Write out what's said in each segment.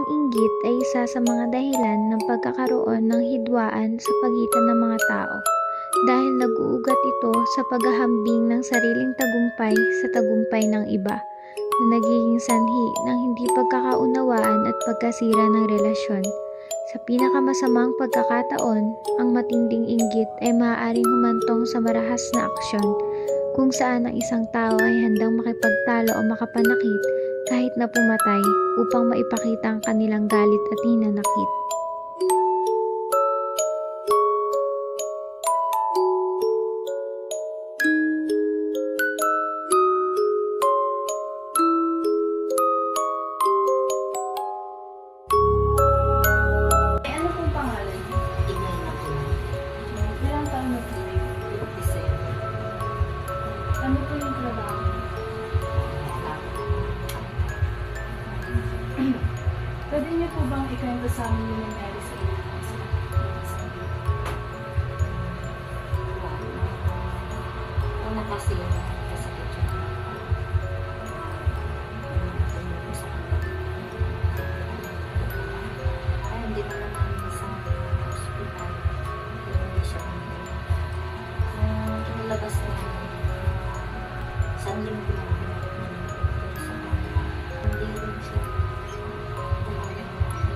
Ang inggit ay isa sa mga dahilan ng pagkakaroon ng hidwaan sa pagitan ng mga tao, dahil nag-uugat ito sa paghahambing ng sariling tagumpay sa tagumpay ng iba, na nagiging sanhi ng hindi pagkakaunawaan at pagkasira ng relasyon. Sa pinakamasamang pagkakataon, ang matinding inggit ay maaaring humantong sa marahas na aksyon, kung saan ang isang tao ay handang makipagtalo o makapanakit kahit na pumatay upang maipakita ang kanilang galit at hinanakit. Ano pong pangalan niyo? Tignan na po. Ilang taon na po kayo? Ano po yung trabaho niyo? Pwede niyo po bang ikwento sa amin yung nangyari sa inyo? Una kasi, kasakit siya. Ay, hindi naman namin sa hospital. Hindi siya kinalabas na San Linggo na hindi rin siya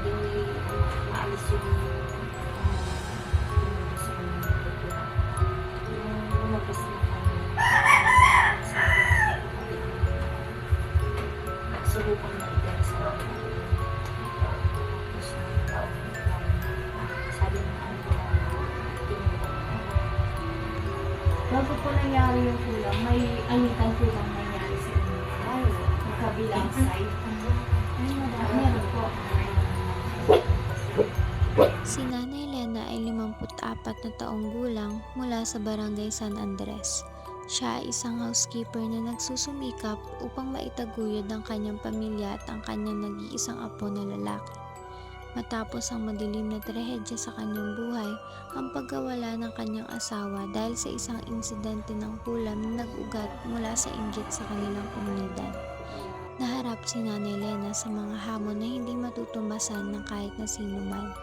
hindi maalis yung lumabas na kami. Subukang na ikan sa sabi ng Bago po nangyari yung kulang, may alitan po bang nangyari sa inyo? Yung kabilang side? Meron po. Si Nanay Elena ay 54 na taong gulang mula sa Barangay San Andres. Siya ay isang housekeeper na nagsusumikap upang maitaguyod ang kanyang pamilya at ang kanyang nag-iisang apo na lalaki. Matapos ang madilim na trahedya sa kanyang buhay, ang pagkawala ng kanyang asawa dahil sa isang insidente ng kulam na nag-ugat mula sa inggit sa kanilang komunidad. Naharap si Nanay Elena sa mga hamon na hindi matutumbasan ng kahit na sino man.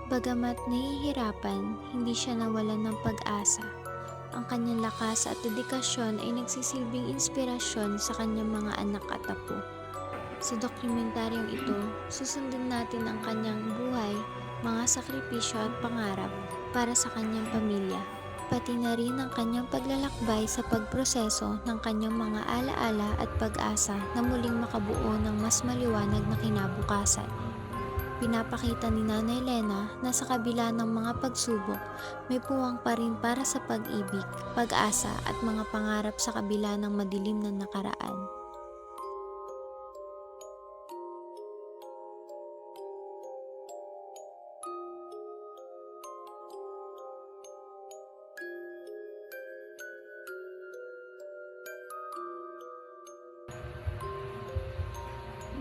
Bagamat nahihirapan, hindi siya nawalan ng pag-asa. Ang kanyang lakas at dedikasyon ay nagsisilbing inspirasyon sa kanyang mga anak at apo. Sa dokumentaryong ito, susundin natin ang kanyang buhay, mga sakripisyo at pangarap para sa kanyang pamilya, pati na rin ang kanyang paglalakbay sa pagproseso ng kanyang mga alaala at pag-asa na muling makabuo ng mas maliwanag na kinabukasan. Pinapakita ni Nanay Elena na sa kabila ng mga pagsubok, may puwang pa rin para sa pag-ibig, pag-asa at mga pangarap sa kabila ng madilim na nakaraan.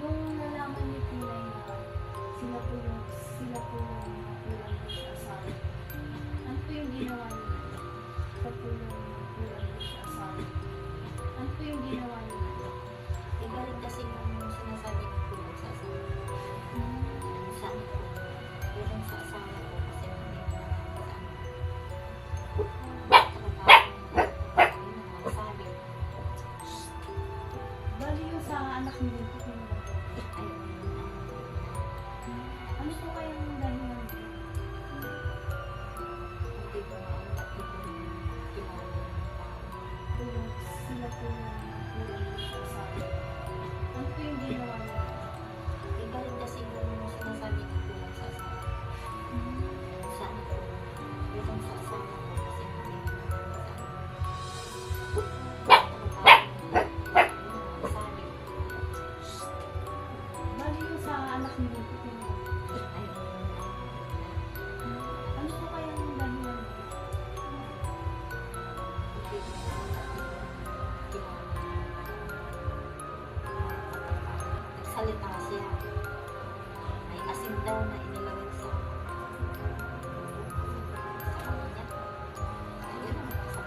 Nung nalaman niyo po na yun, sila po yung kulang niyo sa asawa. Ano po yung ginawa niyo? Sila po yung kulang niyo sa asawa. Ano po yung ginawa niyo? Iba rin kasi yung sinasabi ng kulang sa asawa. Saan ko? Yung sa asawa ko kasi hindi na sabi. Bali yung sa anak niyo po yung ano po kayang dahilan? Hindi ko Yung sila po yung kulang niyo sa asawa. Ano po yung ginawa niyo? iba rin kasi yung sinasabi ng kulang sa asawa. Saan ko? Yung sa asawa ko kasi hindi na sabi. Bali yung sa anak niyo po yung ano po kayang dahilan? Nagsalita siya. May asin daw na inilagay sa kanya. Ayun, sa